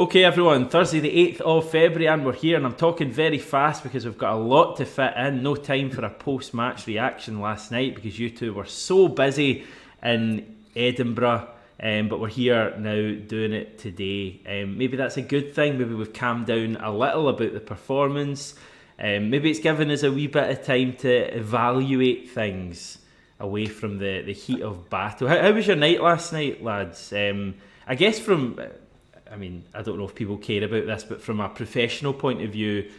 Okay, everyone, Thursday the 8th of February, and we're here, and I'm talking very fast because we've got a lot to fit in. No time for a post-match reaction last night because you two were so busy in Edinburgh, but we're here now doing it today. Maybe that's a good thing. Maybe we've calmed down a little about the performance. Maybe it's given us a wee bit of time to evaluate things away from the heat of battle. How was your night last night, lads? I guess I don't know if people care about this, but from a professional point of view,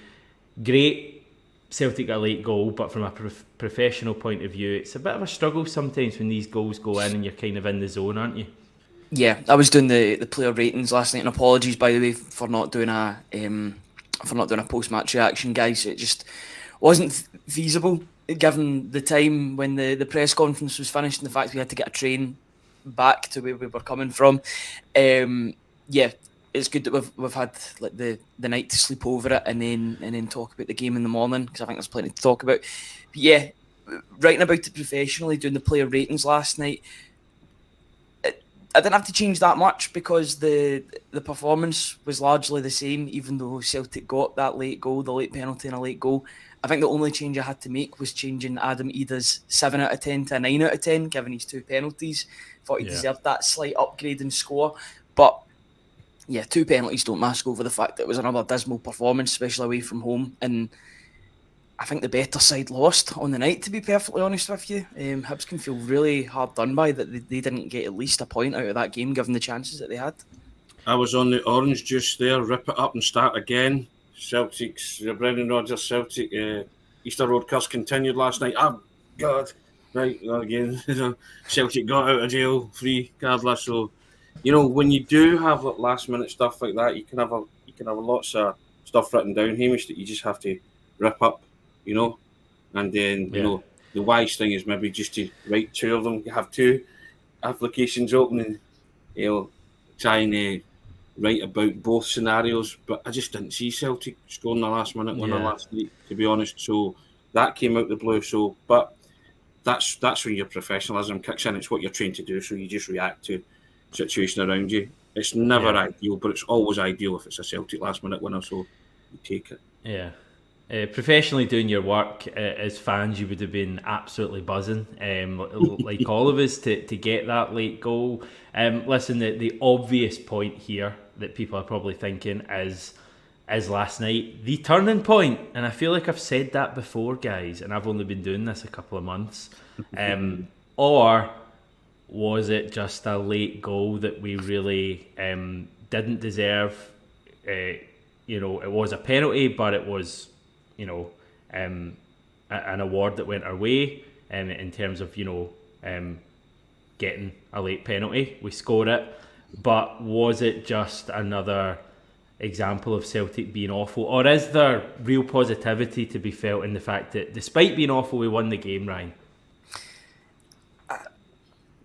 great, Celtic got a late goal, but from a professional point of view, it's a bit of a struggle sometimes when these goals go in and you're kind of in the zone, aren't you? Yeah, I was doing the player ratings last night, and apologies, by the way, for not doing a post-match reaction, guys. It just wasn't feasible given the time when the press conference was finished and the fact we had to get a train back to where we were coming from. Yeah, it's good that we've had like the night to sleep over it and then talk about the game in the morning, because I think there's plenty to talk about. But yeah, writing about it professionally, doing the player ratings last night, I didn't have to change that much because the performance was largely the same, even though Celtic got that late goal, the late penalty and a late goal. I think the only change I had to make was changing Adam Ida's 7 out of 10 to a 9 out of 10, given his 2 penalties. Thought he deserved that slight upgrade in score. But yeah, 2 penalties don't mask over the fact that it was another dismal performance, especially away from home. And I think the better side lost on the night, to be perfectly honest with you. Hibs can feel really hard done by that they didn't get at least a point out of that game, given the chances that they had. I was on the orange juice there, rip it up and start again. Celtic's, Brendan Rodgers, Celtic, Easter Road curse continued last night. Oh, God. Right, again, Celtic got out of jail free, cardless. So, when you do have last minute stuff like that, you can have lots of stuff written down, Hamish, that you just have to rip up. And then, the wise thing is maybe just to write 2 of them, have 2 applications open and, try and write about both scenarios. But I just didn't see Celtic scoring the last minute winner last night, to be honest. So that came out the blue. So, but that's when your professionalism kicks in. It's what you're trained to do. So you just react to situation around you. It's never ideal, but it's always ideal if it's a Celtic last minute winner. So you take it. Yeah. Professionally doing your work as fans, you would have been absolutely buzzing, like all of us, to get that late goal. Listen, the obvious point here that people are probably thinking is last night the turning point, and I feel like I've said that before, guys, and I've only been doing this a couple of months. Or was it just a late goal that we really didn't deserve? It was a penalty, but it was an award that went our way in terms of getting a late penalty. We scored it, but was it just another example of Celtic being awful, or is there real positivity to be felt in the fact that despite being awful, we won the game, Ryan?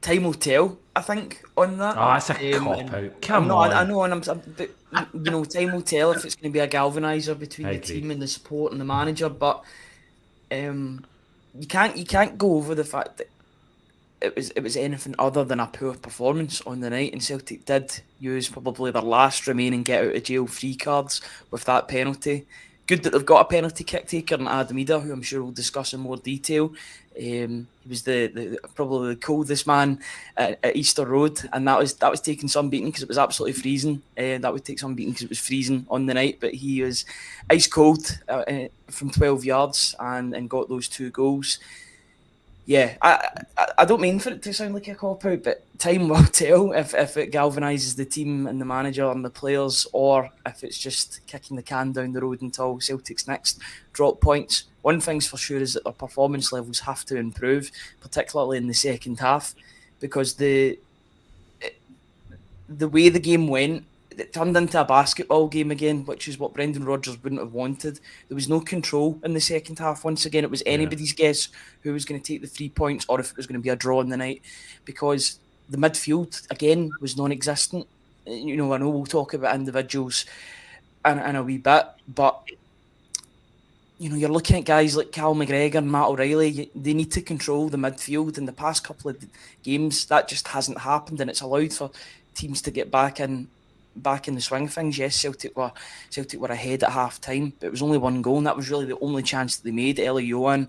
Time will tell, I think, on that. Oh, that's a cop-out. Come on. I know, and time will tell if it's going to be a galvaniser between the team and the support and the manager. But you can't go over the fact that it was anything other than a poor performance on the night, and Celtic did use probably their last remaining get out of jail free cards with that penalty. Good that they've got a penalty kick taker in Adam Ida, who I'm sure we'll discuss in more detail. He was the probably the coldest man at Easter Road, and that was taking some beating because it was absolutely freezing. That would take some beating because it was freezing on the night, but he was ice cold from 12 yards and got those 2 goals. Yeah, I don't mean for it to sound like a cop-out, but time will tell if it galvanises the team and the manager and the players, or if it's just kicking the can down the road until Celtic's next drop points. One thing's for sure is that their performance levels have to improve, particularly in the second half, because the way the game went, it turned into a basketball game again, which is what Brendan Rodgers wouldn't have wanted. There was no control in the second half. Once again, it was anybody's guess who was going to take the 3 points or if it was going to be a draw in the night, because the midfield, again, was non-existent. I know we'll talk about individuals in a wee bit, but you're looking at guys like Cal McGregor and Matt O'Reilly. They need to control the midfield. In the past couple of games, that just hasn't happened, and it's allowed for teams to get back in back in the swing of things. Yes, Celtic were ahead at half time, but it was only one goal, and that was really the only chance that they made. Elie Johan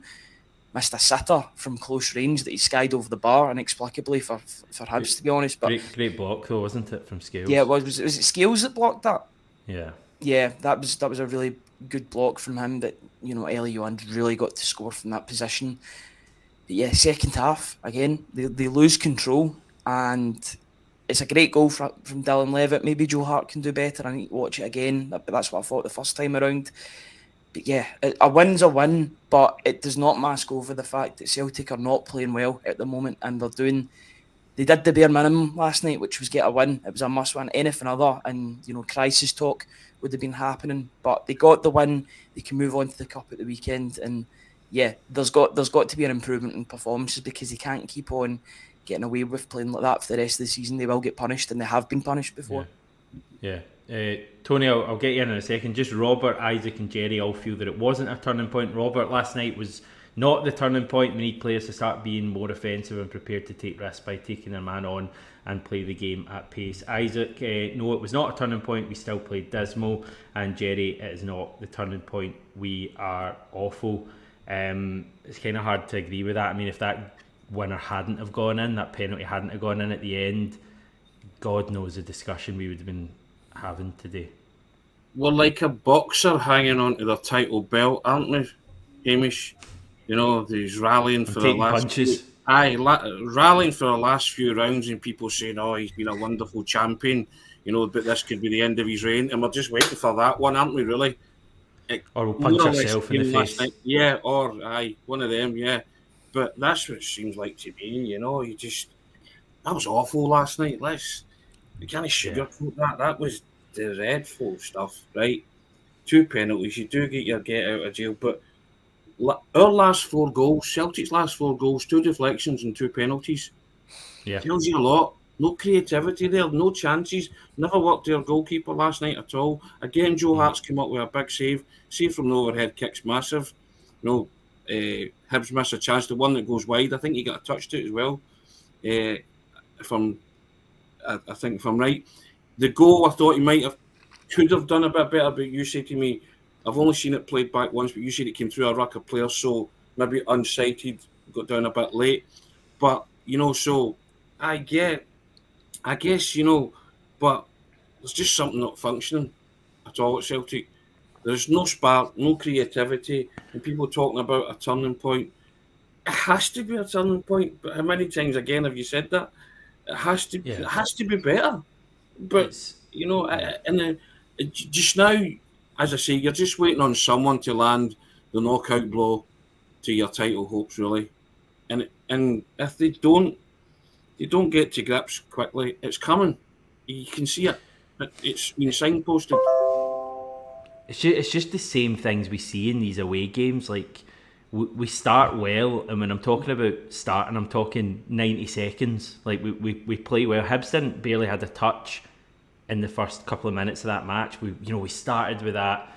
missed a sitter from close range that he skied over the bar inexplicably for Hibs, to be honest. But great block though, wasn't it, from Scales? yeah, it was. Was it Scales that blocked that? Yeah, that was a really good block from him. That, you know, Elie Johan really got to score from that position. But yeah, second half again, they lose control, and it's a great goal from Dylan Levitt. Maybe Joe Hart can do better. I need to watch it again, but that's what I thought the first time around. But yeah, a win's a win, but it does not mask over the fact that Celtic are not playing well at the moment, and they did the bare minimum last night, which was get a win. It was a must win. Anything other, and you know, crisis talk would have been happening. But they got the win. They can move on to the cup at the weekend, and yeah, there's got to be an improvement in performances, because they can't keep on getting away with playing like that for the rest of the season. They will get punished, and they have been punished before. Yeah. Tony, I'll get you in a second. Just Robert, Isaac and Jerry all feel that it wasn't a turning point. Robert, last night was not the turning point. We need players to start being more offensive and prepared to take risks by taking their man on and play the game at pace. Isaac, no, it was not a turning point. We still played dismal. And Jerry, it is not the turning point. We are awful. It's kind of hard to agree with that. I mean, if that winner hadn't have gone in, that penalty hadn't have gone in at the end, God knows the discussion we would have been having today. We're like a boxer hanging on to their title belt, aren't we, Hamish? You know, he's rallying for the last punches. Rallying for the last few rounds, and people saying, "Oh, he's been a wonderful champion," you know, but this could be the end of his reign, and we're just waiting for that one, aren't we? Really? Or we'll punch ourselves in the face. Night. Yeah, or one of them. Yeah, but that's what it seems like to me. You know, that was awful last night. You can't sugarcoat that. That was dreadful stuff, right? 2 penalties. You do get your get out of jail, but our last 4 goals, Celtic's last 4 goals, 2 deflections and 2 penalties. Yeah, tells you a lot. No creativity there, no chances. Never worked their goalkeeper last night at all. Again, Joe Hart's come up with a big save from the overhead kick's massive. You know, Hibs miss a chance. The one that goes wide, I think he got a touch to it as well. I think if I'm right, the goal I thought he could have done a bit better, but you say to me, I've only seen it played back once, but you said it came through a ruck of players, so maybe unsighted, got down a bit late. But, you know, so I guess, you know, but there's just something not functioning at all at Celtic. There's no spark, no creativity, and people talking about a turning point. It has to be a turning point, but how many times again have you said that? It has to be better. But, you know, just now, as I say, you're just waiting on someone to land the knockout blow to your title hopes, really. And if they don't get to grips quickly, it's coming. You can see it. It's been signposted. It's just the same things we see in these away games. Like, we start well, and when I'm talking about starting, I'm talking 90 seconds. Like, we play well. Hibs barely had a touch in the first couple of minutes of that match. We started with that,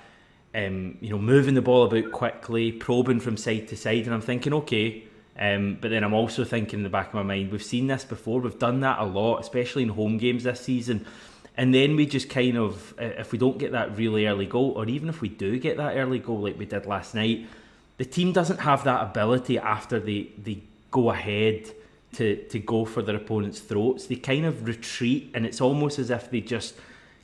moving the ball about quickly, probing from side to side, and I'm thinking, okay. But then I'm also thinking in the back of my mind, we've seen this before. We've done that a lot, especially in home games this season. And then we just kind of, if we don't get that really early goal, or even if we do get that early goal like we did last night, the team doesn't have that ability after they go ahead to go for their opponent's throats. They kind of retreat, and it's almost as if they just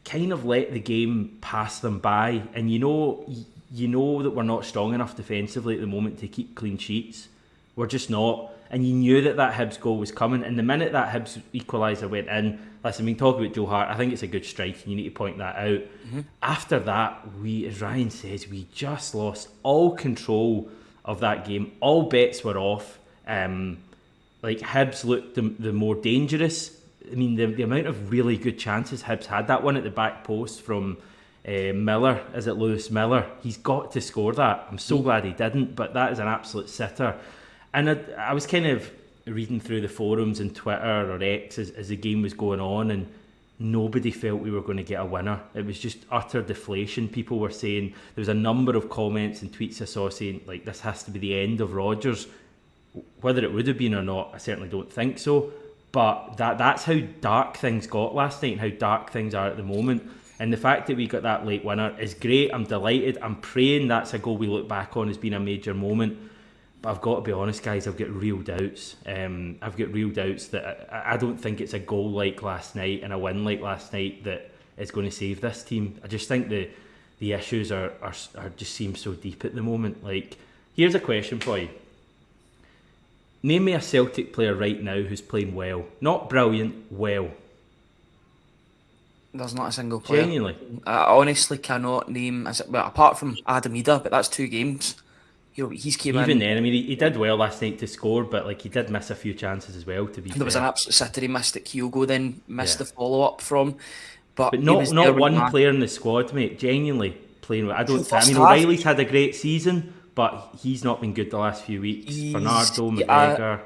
kind of let the game pass them by. And you know that we're not strong enough defensively at the moment to keep clean sheets. We're just not. And you knew that Hibs goal was coming. And the minute that Hibs equaliser went in, listen, we can talk about Joe Hart. I think it's a good strike, and you need to point that out. Mm-hmm. After that, as Ryan says, we just lost all control of that game. All bets were off. Hibs looked the more dangerous. I mean, the amount of really good chances Hibs had. That one at the back post from Miller, is it Lewis Miller? He's got to score that. I'm so glad he didn't, but that is an absolute sitter. And I was kind of reading through the forums and Twitter or X as the game was going on, and nobody felt we were going to get a winner. It was just utter deflation. People were saying, there was a number of comments and tweets I saw saying, like, this has to be the end of Rodgers. Whether it would have been or not, I certainly don't think so. But that's how dark things got last night and how dark things are at the moment. And the fact that we got that late winner is great. I'm delighted. I'm praying that's a goal we look back on as being a major moment. But I've got to be honest, guys, I've got real doubts. I've got real doubts that I don't think it's a goal like last night and a win like last night that is going to save this team. I just think the issues are just seem so deep at the moment. Like, here's a question for you. Name me a Celtic player right now who's playing well. Not brilliant, well. There's not a single player. Genuinely. I honestly cannot name, apart from Adam Ida, but that's 2 games. He's came Even in. then, I mean, he did well last night to score, but like he did miss a few chances as well, to be fair. There was an absolute sitter he missed that Kyogo then missed the follow-up from. But not one player in the squad, mate, genuinely playing well. I mean, O'Reilly's had a great season, but he's not been good the last few weeks. Bernardo, McGregor.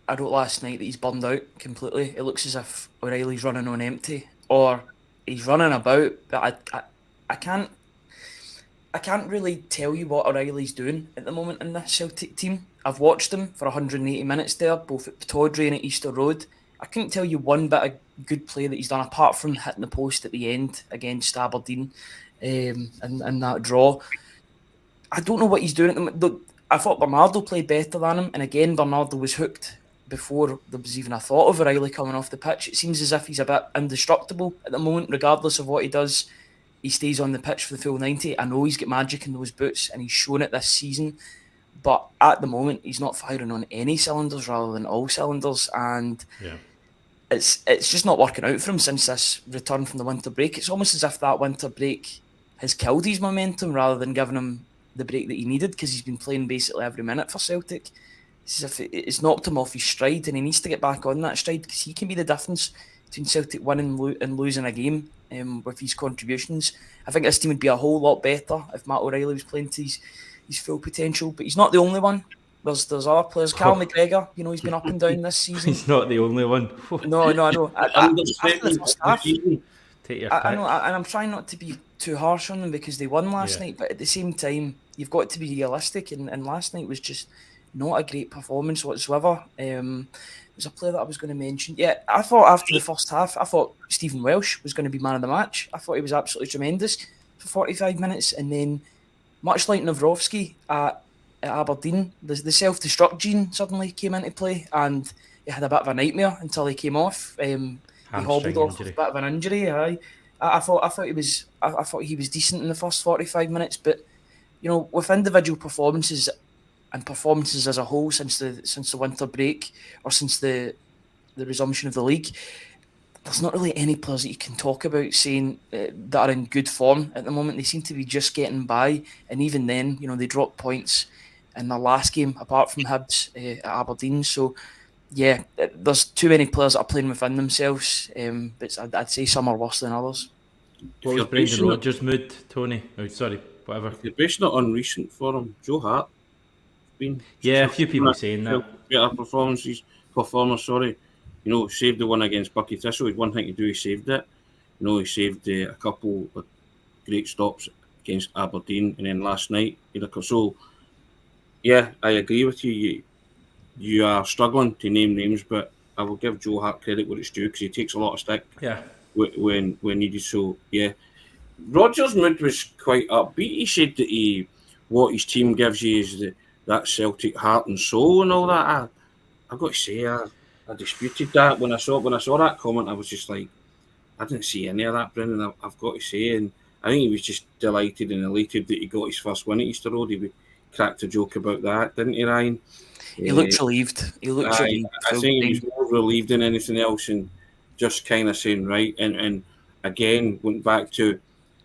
I wrote last night that he's burned out completely. It looks as if O'Reilly's running on empty, or he's running about, but I can't really tell you what O'Reilly's doing at the moment in this Celtic team. I've watched him for 180 minutes there, both at Pittodrie and at Easter Road. I couldn't tell you one bit of good play that he's done, apart from hitting the post at the end against Aberdeen and that draw. I don't know what he's doing at the moment. I thought Bernardo played better than him, and again, Bernardo was hooked before there was even a thought of O'Reilly coming off the pitch. It seems as if he's a bit indestructible at the moment, regardless of what he does. He stays on the pitch for the full 90. I know he's got magic in those boots and he's shown it this season, but at the moment he's not firing on any cylinders rather than all cylinders, and it's just not working out for him since this return from the winter break. It's almost as if that winter break has killed his momentum rather than giving him the break that he needed, because he's been playing basically every minute for Celtic. It's as if it's knocked him off his stride, and he needs to get back on that stride, because he can be the difference between Celtic winning and losing a game with his contributions. I think this team would be a whole lot better if Matt O'Reilly was playing to his full potential, but he's not the only one. There's other players. Cal McGregor, he's been up and down this season. He's not the only one. No, I know. After the first half, take your pick. I know, and I'm trying not to be too harsh on them because they won last night, but at the same time, you've got to be realistic, and last night was just not a great performance whatsoever. There's a player that I was going to mention. Yeah, I thought after the first half, I thought Stephen Welsh was going to be man of the match. I thought he was absolutely tremendous for 45 minutes, and then, much like Nawrowski at Aberdeen, the self-destruct gene suddenly came into play, and he had a bit of a nightmare until he came off. He hobbled off with a bit of an injury. I thought he was decent in the first 45 minutes, but with individual performances and performances as a whole since the winter break, or since the resumption of the league, there's not really any players that you can talk about saying that are in good form at the moment. They seem to be just getting by, and even then, they dropped points in their last game, apart from Hibs at Aberdeen. So, yeah, there's too many players that are playing within themselves, but I'd say some are worse than others. What was Brendan Rodgers' mood, Tony? Oh, sorry, whatever. If you're basing it on recent form, Joe Hart been a few people saying that. Better performer, saved the one against Bucky Thistle. One thing to do, he saved it. He saved a couple of great stops against Aberdeen, and then last night. So, yeah, I agree with you. You are struggling to name names, but I will give Joe Hart credit where it's due, because he takes a lot of stick. Yeah. When needed. So, yeah. Rodgers' mood was quite upbeat. He said that what his team gives you is that Celtic heart and soul and all that. I've got to say, I disputed that. When I saw that comment, I was just like, I didn't see any of that, Brendan. I've got to say, and I think he was just delighted and elated that he got his first win at Easter Road. He cracked a joke about that, didn't he, Ryan? He looked relieved. I think he was more relieved than anything else, and just kind of saying, right, and again, went back to,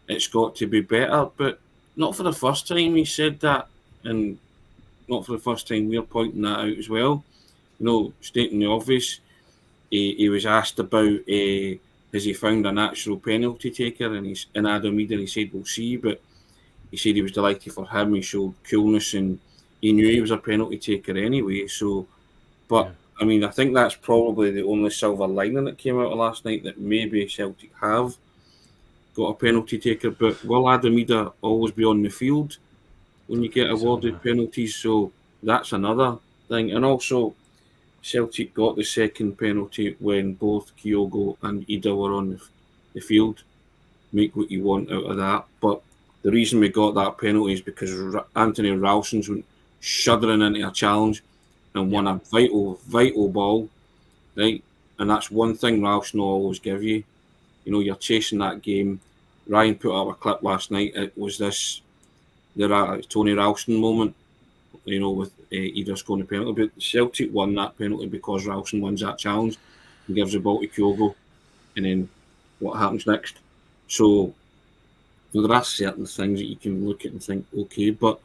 it's got to be better, but not for the first time he said that, and not for the first time we're pointing that out as well. Stating the obvious. He was asked about has he found a natural penalty taker, and Adam Ida, he said we'll see, but he said he was delighted for him. He showed coolness, and he knew he was a penalty taker anyway. So, but yeah. I mean, I think that's probably the only silver lining that came out of last night, that maybe Celtic have got a penalty taker, but will Adam Ida always be on the field when you get awarded penalties? So that's another thing. And also, Celtic got the second penalty when both Kyogo and Ida were on the field. Make what you want out of that. But the reason we got that penalty is because Anthony Ralston's went shuddering into a challenge and won a vital ball, right? And that's one thing Ralston will always give you. You know, you're chasing that game. Ryan put up a clip last night. It was the Tony Ralston moment, you know, with Ida scoring a penalty. But Celtic won that penalty because Ralston wins that challenge and gives the ball to Kyogo. And then what happens next? So there are certain things that you can look at and think, okay, but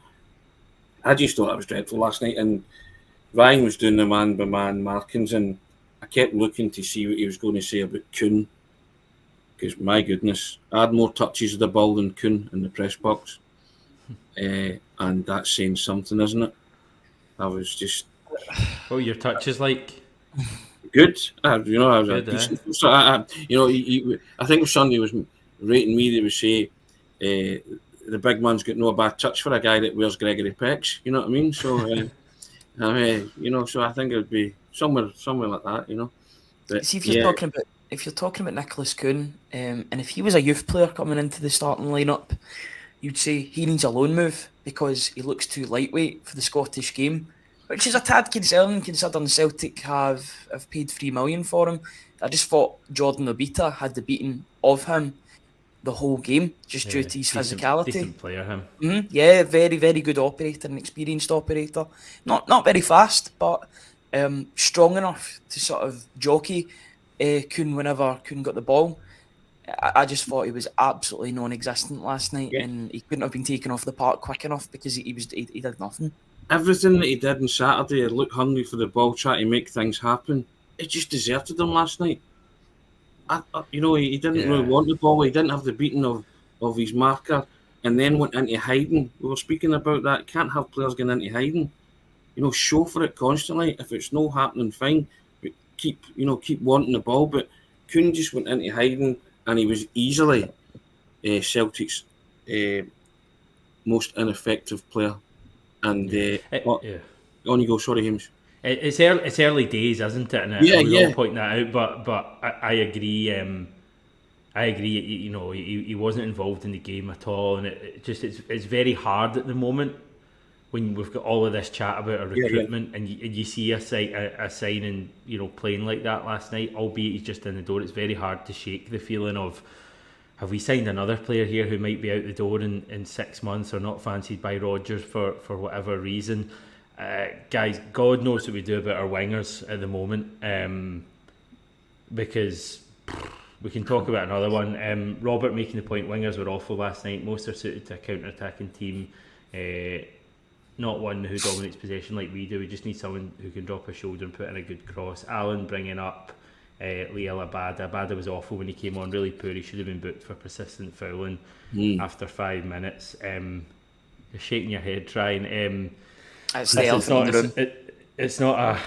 I just thought it was dreadful last night. And Ryan was doing the man-by-man markings, and I kept looking to see what he was going to say about Kuhn. Because, my goodness, I had more touches of the ball than Kuhn in the press box. And that's saying something, isn't it? I was just... What were your touches like? Good. I was Good, decent. So I think if somebody was rating me, they would say the big man's got no bad touch for a guy that wears Gregory Peck's. You know what I mean? So, so I think it would be somewhere like that. You know. But, see, if you're talking about Nicholas Kuhn, and if he was a youth player coming into the starting lineup, you'd say he needs a loan move because he looks too lightweight for the Scottish game, which is a tad concerning considering Celtic have paid $3 million for him. I just thought Jordan Obita had the beating of him the whole game, just due to his physicality. Decent player, him. Mm-hmm. Yeah, very, very good operator, an experienced operator. Not very fast, but strong enough to sort of jockey Kuhn whenever Kuhn got the ball. I just thought he was absolutely non-existent last night, and he couldn't have been taken off the park quick enough because he did nothing. Everything that he did on Saturday, he looked hungry for the ball, trying to make things happen. It just deserted him last night. He didn't really want the ball. He didn't have the beating of his marker, and then went into hiding. We were speaking about that. You can't have players going into hiding. You know, show for it constantly. If it's not happening, fine. But keep wanting the ball. But Kuhn just went into hiding, and he was easily Celtic's most ineffective player. And on you go. Sorry, Hamish. It's early days, isn't it? And we all point that out, but I agree. I agree. You know, he wasn't involved in the game at all, and it's very hard at the moment when we've got all of this chat about a recruitment, and you see a signing, you know, playing like that last night, albeit he's just in the door. It's very hard to shake the feeling of, have we signed another player here who might be out the door in 6 months or not fancied by Rodgers for whatever reason. Guys, God knows what we do about our wingers at the moment, because we can talk about another one. Robert making the point, wingers were awful last night. Most are suited to a counter-attacking team, not one who dominates possession like we do. We just need someone who can drop a shoulder and put in a good cross. Alan bringing up Liel Abada. Abada was awful when he came on, really poor. He should have been booked for persistent fouling after 5 minutes. You're shaking your head trying... It's not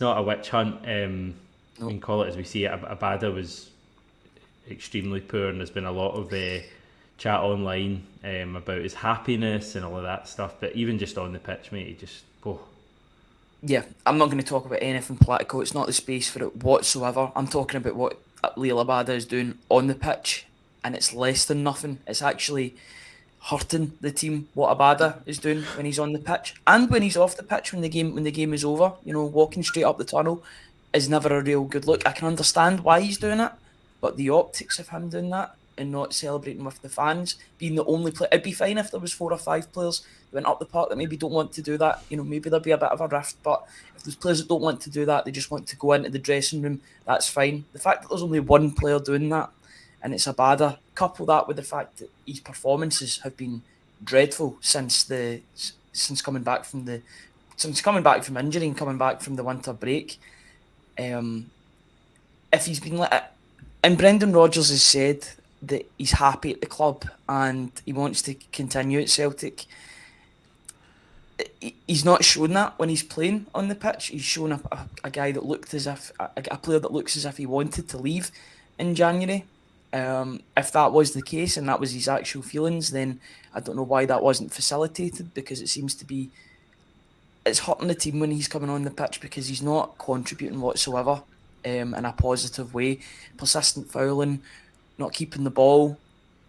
a witch hunt. We can call it as we see it. Abada was extremely poor, and there's been a lot of chat online about his happiness and all of that stuff. But even just on the pitch, mate, he just Yeah, I'm not going to talk about anything political. It's not the space for it whatsoever. I'm talking about what Liel Abada is doing on the pitch, and it's less than nothing. It's actually hurting the team what Abada is doing when he's on the pitch and when he's off the pitch when the game is over. You know, walking straight up the tunnel is never a real good look. I can understand why he's doing it, but the optics of him doing that and not celebrating with the fans, being the only player, it'd be fine if there was 4 or 5 players who went up the park that maybe don't want to do that. You know, maybe there'd be a bit of a rift, but if there's players that don't want to do that, they just want to go into the dressing room, that's fine. The fact that there's only one player doing that, and it's Abada, couple that with the fact that his performances have been dreadful since coming back from injury and coming back from the winter break. If he's been and Brendan Rodgers has said that he's happy at the club and he wants to continue at Celtic. He's not shown that when he's playing on the pitch. He's shown a guy that looked as if a player that looks as if he wanted to leave in January. If that was the case and that was his actual feelings, then I don't know why that wasn't facilitated, because it seems to be it's hurting the team when he's coming on the pitch because he's not contributing whatsoever in a positive way. Persistent fouling, not keeping the ball,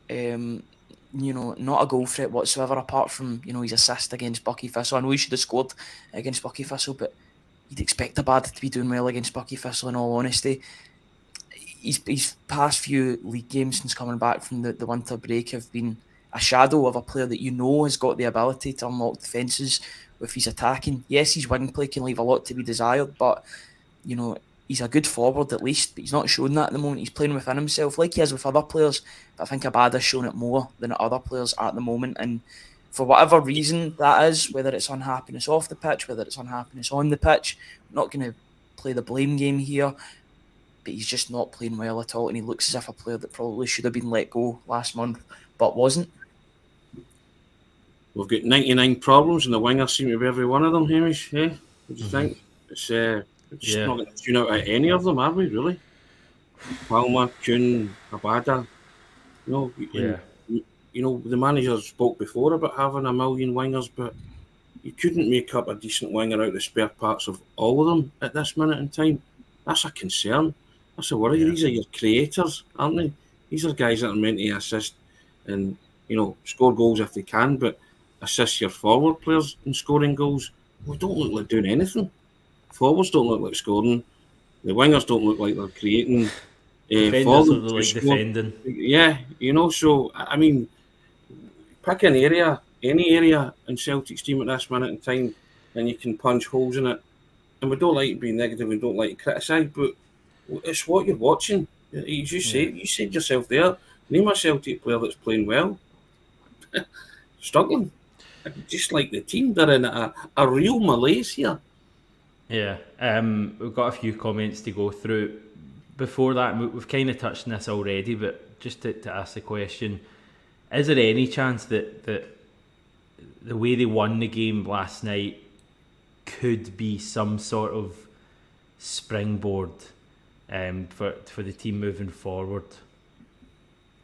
not a goal threat whatsoever apart from, his assist against Bucky Thistle. I know he should have scored against Bucky Thistle, but you'd expect Abad to be doing well against Bucky Thistle in all honesty. His past few league games since coming back from the winter break have been a shadow of a player that has got the ability to unlock defences with his attacking. Yes, his wing play can leave a lot to be desired, but he's a good forward at least, but he's not showing that at the moment. He's playing within himself like he is with other players, but I think Abad has shown it more than other players are at the moment, and for whatever reason that is, whether it's unhappiness off the pitch, whether it's unhappiness on the pitch, I'm not going to play the blame game here, but he's just not playing well at all, and he looks as if a player that probably should have been let go last month, but wasn't. We've got 99 problems, and the wingers seem to be every one of them, Hamish. What do you think? It's just not going to tune out at any of them, are we, really? Palmer, Kuhn, Abada. The manager spoke before about having a million wingers, but you couldn't make up a decent winger out of the spare parts of all of them at this minute in time. That's a concern. That's a worry. Yeah. These are your creators, aren't they? These are guys that are meant to assist and, score goals if they can, but assist your forward players in scoring goals. We don't look like doing anything. Forwards don't look like scoring. The wingers don't look like they're creating. Defenders look like defending. Yeah, so, I mean, pick an area, any area in Celtic's team at this minute in time, and you can punch holes in it. And we don't like to be negative, we don't like to criticise, but it's what you're watching. You said yourself there, name a Celtic player that's playing well. Struggling. Just like the team, they're in a real malaise here. Yeah, we've got a few comments to go through. Before that, we've kind of touched on this already, but just to ask the question, is there any chance that the way they won the game last night could be some sort of springboard for the team moving forward?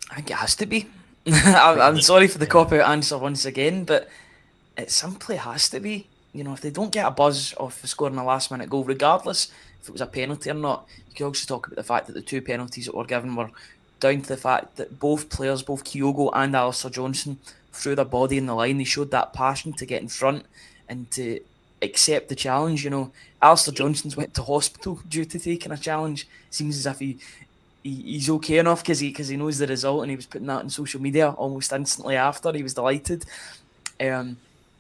I think it has to be. I'm sorry for the cop-out answer once again, but it simply has to be. If they don't get a buzz off scoring a last-minute goal, regardless if it was a penalty or not, you can also talk about the fact that the two penalties that were given were down to the fact that both players, both Kyogo and Alistair Johnson, threw their body in the line. They showed that passion to get in front and to accept the challenge. Alistair Johnson's went to hospital due to taking a challenge. Seems as if he's okay enough because he knows the result, and he was putting that on social media almost instantly after. He was delighted.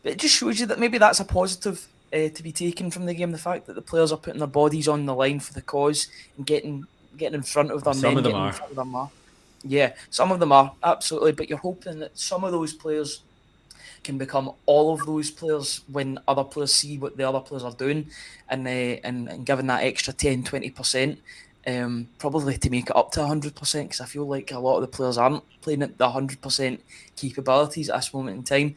But it just shows you that maybe that's a positive to be taken from the game, the fact that the players are putting their bodies on the line for the cause and getting in front of their men. Some of them are. Yeah, some of them are, absolutely. But you're hoping that some of those players can become all of those players when other players see what the other players are doing and giving that extra 10-20%. Probably to make it up to 100%, because I feel like a lot of the players aren't playing at the 100% capabilities at this moment in time.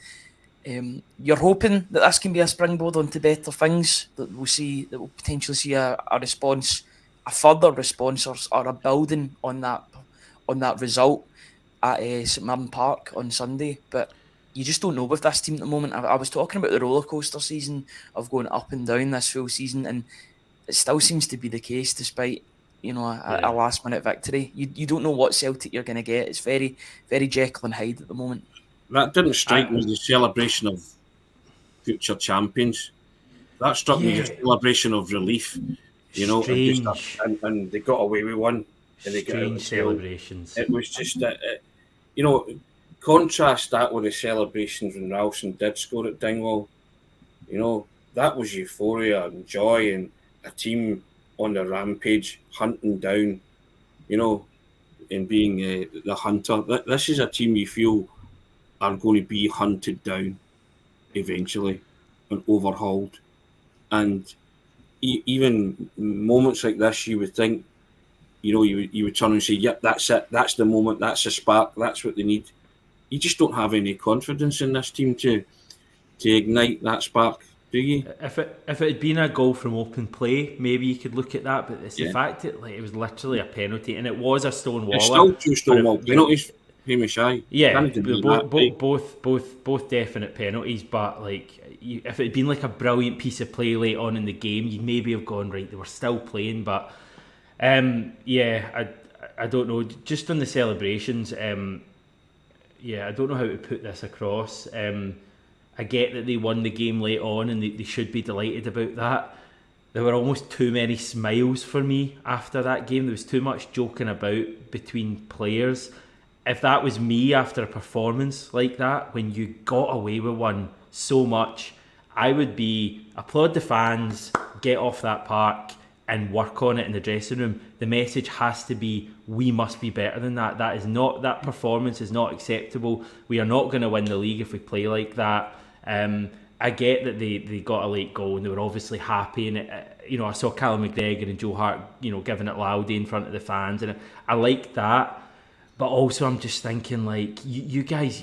You're hoping that this can be a springboard onto better things, that we'll potentially see a response, a further response, or a building on that result at St Mirren Park on Sunday. But you just don't know with this team at the moment. I was talking about the roller coaster season of going up and down this full season, and it still seems to be the case despite a last minute victory. You don't know what Celtic you're going to get. It's very, very Jekyll and Hyde at the moment. That didn't strike me as a celebration of future champions. That struck me as a celebration of relief, Strange. and they got away with one. And they Strange celebrations. It was just that, contrast that with the celebrations when Ralston did score at Dingwall. That was euphoria and joy and a team on the rampage, hunting down, and being the hunter. This is a team you feel are going to be hunted down eventually and overhauled. And even moments like this, you would think, you would turn and say, yep, that's it. That's the moment. That's the spark. That's what they need. You just don't have any confidence in this team to ignite that spark, do you? If it had been a goal from open play, maybe you could look at that. But it's the fact that it was literally a penalty, and it was a stone wall. It's still two stone wall penalties. Hamish, aye. Yeah, Can't deny that, right? both definite penalties, but like if it had been like a brilliant piece of play late on in the game, you'd maybe have gone, right, they were still playing, but yeah, I don't know. Just on the celebrations, yeah, I don't know how to put this across. I get that they won the game late on and they should be delighted about that. There were almost too many smiles for me after that game. There was too much joking about between players. If that was me after a performance like that, when you got away with one so much, I would be applaud the fans, get off that park and work on it in the dressing room. The message has to be, we must be better than that. That performance is not acceptable. We are not going to win the league if we play like that. I get that they got a late goal and they were obviously happy, and I saw Callum McGregor and Joe Hart giving it loudly in front of the fans, and I like that. But also I'm just thinking, like, you guys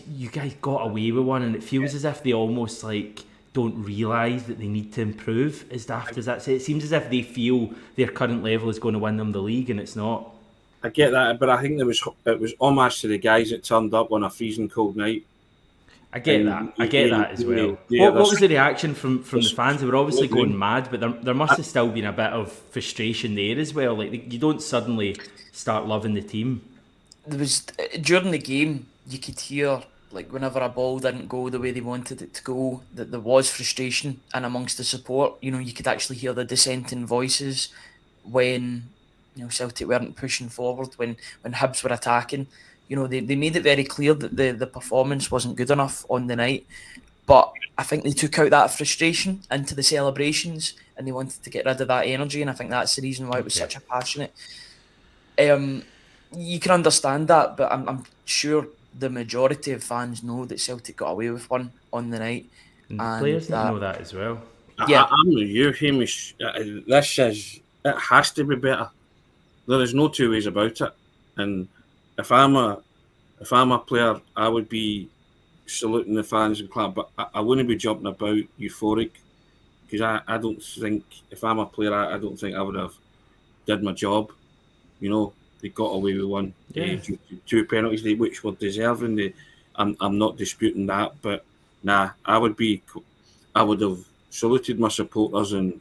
got away with one, and it feels as if they almost like don't realise that they need to improve. As daft as that, it seems as if they feel their current level is going to win them the league, and it's not. I get that, but I think it was homage to the guys that turned up on a freezing cold night. I get that as well. What was the reaction from the fans? They were obviously going mad, but there must have still been a bit of frustration there as well. Like, you don't suddenly start loving the team. There was during the game, you could hear, like, whenever a ball didn't go the way they wanted it to go, that there was frustration in amongst the support. You could actually hear the dissenting voices when Celtic weren't pushing forward, when Hibs were attacking. They made it very clear that the performance wasn't good enough on the night. But I think they took out that frustration into the celebrations, and they wanted to get rid of that energy, and I think that's the reason why it was such a passionate. You can understand that, but I'm sure the majority of fans know that Celtic got away with one on the night. And players know that as well. Yeah. I'm with you, Hamish. It has to be better. There is no two ways about it. And if I'm a player, I would be saluting the fans and clap, but I wouldn't be jumping about euphoric, because I don't think, if I'm a player, I don't think I would have did my job. They got away with one. Yeah. Two penalties, which were deserving. I'm not disputing that, but I would have saluted my supporters and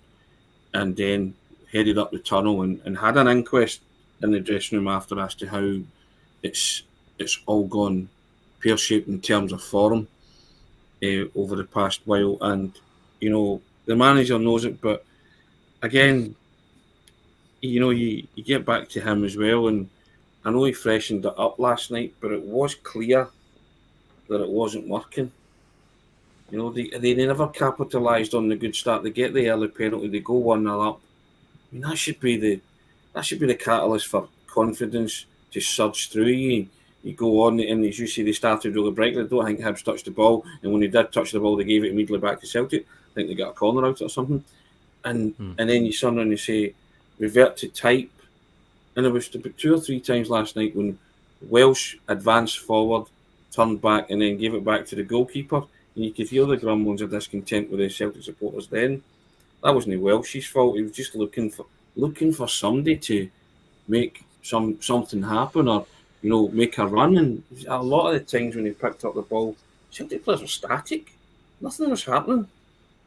then headed up the tunnel and had an inquest in the dressing room after as to how it's all gone pear-shaped in terms of form over the past while. And the manager knows it, but again, you get back to him as well, and I know he freshened it up last night, but it was clear that it wasn't working. They never capitalised on the good start. They get the early penalty, they go 1-0 up. I mean, that should be the catalyst for confidence to surge through you. You go on, and as you see, they started really brightly. I don't think Hibs touched the ball, and when they did touch the ball, they gave it immediately back to Celtic. I think they got a corner out or something. And then you turn around and say, revert to type. And there was 2 or 3 times last night when Welsh advanced forward, turned back, and then gave it back to the goalkeeper. And you could hear the grumblings of discontent with the Celtic supporters then. That wasn't Welsh's fault. He was just looking for somebody to make something happen, or make a run. And a lot of the times when he picked up the ball, Celtic players were static. Nothing was happening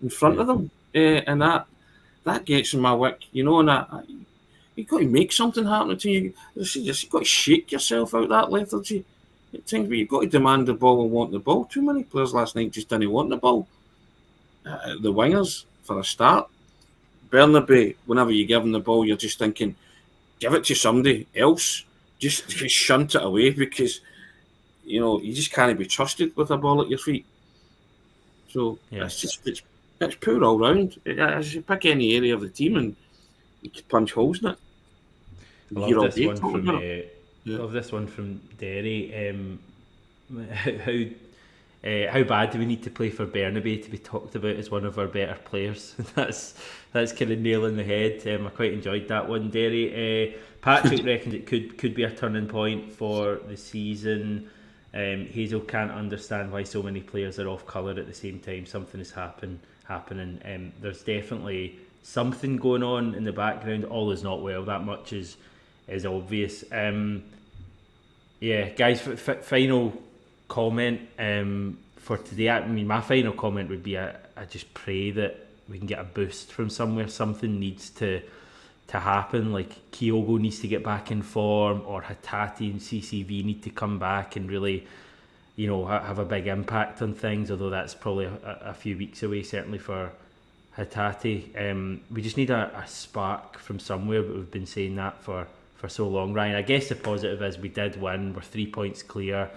in front of them, and that gets in my wick, and you've got to make something happen to you. You've got to shake yourself out that lethargy at times, but you've got to demand the ball and want the ball. Too many players last night just didn't want the ball. The wingers, for a start. Bernabe, whenever you give him the ball, you're just thinking, give it to somebody else. Just shunt it away, because you just can't be trusted with a ball at your feet. So it's poor all round. As you pick any area of the team and you could punch holes in it. Love this one from Derry. How bad do we need to play for Bernabe to be talked about as one of our better players? That's kind of nail in the head. I quite enjoyed that one, Derry. Patrick reckons it could be a turning point for the season. Hazel can't understand why so many players are off colour at the same time. Something is happening. There's definitely something going on in the background. All is not well. That much is obvious. Yeah, guys, final comment for today. I mean, my final comment would be I just pray that we can get a boost from somewhere. Something needs to happen. Like Kyogo needs to get back in form, or Hatate and CCV need to come back and really, have a big impact on things. Although that's probably a few weeks away, certainly for Hatate. We just need a spark from somewhere, but we've been saying that for so long, Ryan. I guess the positive is we did win, we're 3 points clear,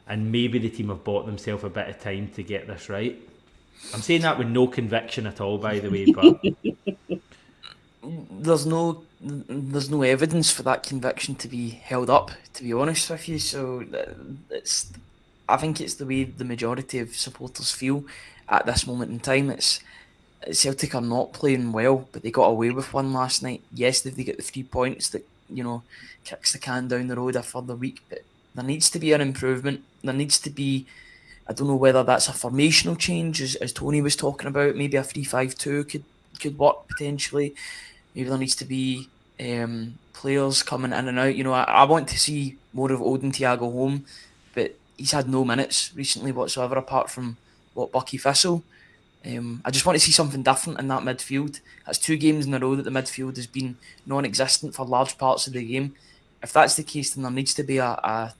and maybe the team have bought themselves a bit of time to get this right. I'm saying that with no conviction at all, by the way, but there's no evidence for that conviction to be held up, to be honest with you. So I think it's the way the majority of supporters feel at this moment in time. Celtic are not playing well, but they got away with one last night. Yes, they get the 3 points that kicks the can down the road a further week, but there needs to be an improvement. There needs to be, I don't know whether that's a formational change, as Tony was talking about. Maybe a 3-5-2 could work potentially. Maybe there needs to be players coming in and out. I want to see more of Odin Thiago home, but he's had no minutes recently whatsoever, apart from Bucky Thistle. I just want to see something different in that midfield. That's 2 games in a row that the midfield has been non-existent for large parts of the game. If that's the case, then there needs to be a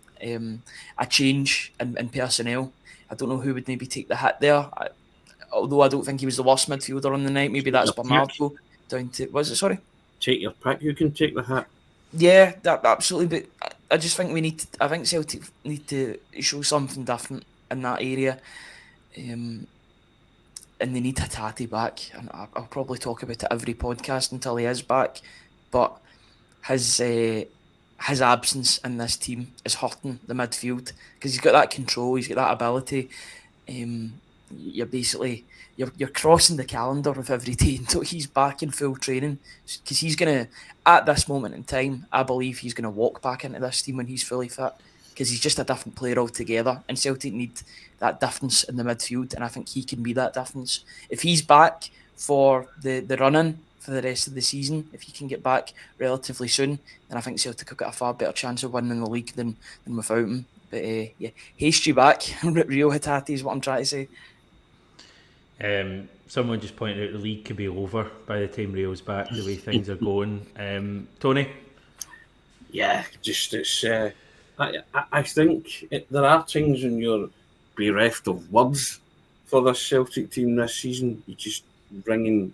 change in personnel. I don't know who would maybe take the hit there. Although I don't think he was the worst midfielder on the night. Maybe that's Bernardo down to... Was it, sorry? Take your pick. You can take the hit. Yeah, absolutely. But I just think I think Celtic need to show something different in that area. And they need Hatate back, and I'll probably talk about it every podcast until he is back. But his absence in this team is hurting the midfield, because he's got that control, he's got that ability. You're crossing the calendar with every day until he's back in full training, because he's gonna, at this moment in time, I believe he's gonna walk back into this team when he's fully fit, because he's just a different player altogether, and Celtic need that difference in the midfield, and I think he can be that difference. If he's back for the run-in for the rest of the season, if he can get back relatively soon, then I think Celtic have got a far better chance of winning the league than without him. But haste you back, Rio Hatate is what I'm trying to say. Someone just pointed out the league could be over by the time Rio's back, the way things are going. Tony? Yeah, just it's... I think there are things when you're bereft of words for this Celtic team this season. You just you're wringing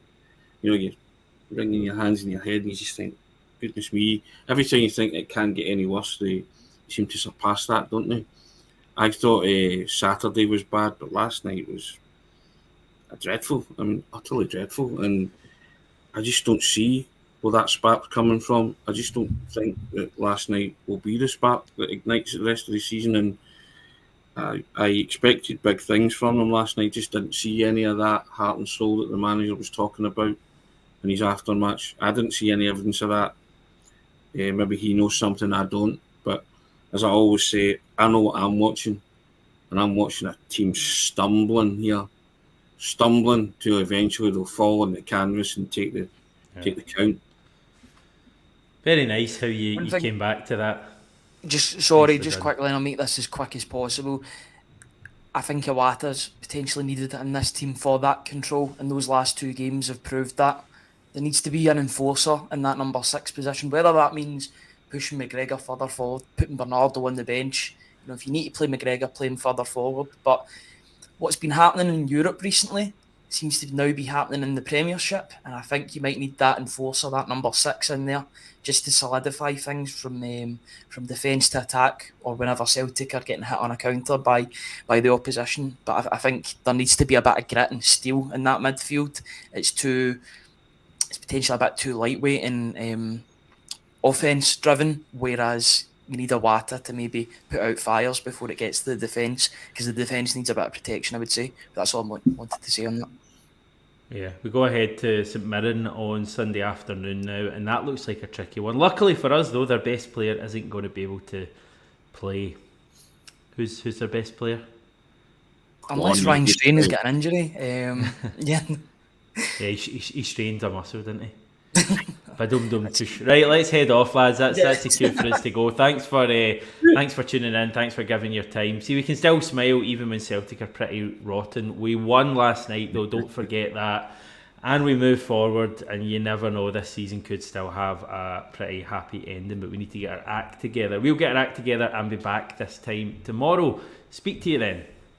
your hands in your head, and you just think, goodness me. Every time you think it can't get any worse, they seem to surpass that, don't they? I thought Saturday was bad, but last night was dreadful. I mean, utterly dreadful. And I just don't see where that spark's coming from. I just don't think that last night will be the spark that ignites the rest of the season. And I expected big things from them last night. Just didn't see any of that heart and soul that the manager was talking about in his aftermatch. I didn't see any evidence of that. Maybe he knows something I don't. But as I always say, I know what I'm watching. And I'm watching a team stumbling here. Stumbling till eventually they'll fall on the canvas and take the count. Very nice how you came back to that. Just quickly, and I'll make this as quick as possible. I think Iwata's potentially needed in this team for that control, and those last 2 games have proved that. There needs to be an enforcer in that number 6 position, whether that means pushing McGregor further forward, putting Bernardo on the bench. If you need to play McGregor, play him further forward. But what's been happening in Europe recently seems to now be happening in the Premiership, and I think you might need that enforcer, that number 6 in there, just to solidify things from defence to attack, or whenever Celtic are getting hit on a counter by the opposition. But I think there needs to be a bit of grit and steel in that midfield. It's potentially a bit too lightweight and offence driven, whereas you need Iwata to maybe put out fires before it gets to the defence, because the defence needs a bit of protection, I would say. But that's all I wanted to say on that. Yeah, we go ahead to St Mirren on Sunday afternoon now, and that looks like a tricky one. Luckily for us, though, their best player isn't going to be able to play. Who's their best player? Unless Ryan Strain has got an injury. Yeah. Yeah, he strained a muscle, didn't he? Right, let's head off, lads. That's the cue for us to go. Thanks for tuning in. Thanks for giving your time. See, we can still smile even when Celtic are pretty rotten. We won last night, though. Don't forget that. And we move forward, and you never know, this season could still have a pretty happy ending, but we need to get our act together. We'll get our act together and be back this time tomorrow. Speak to you then.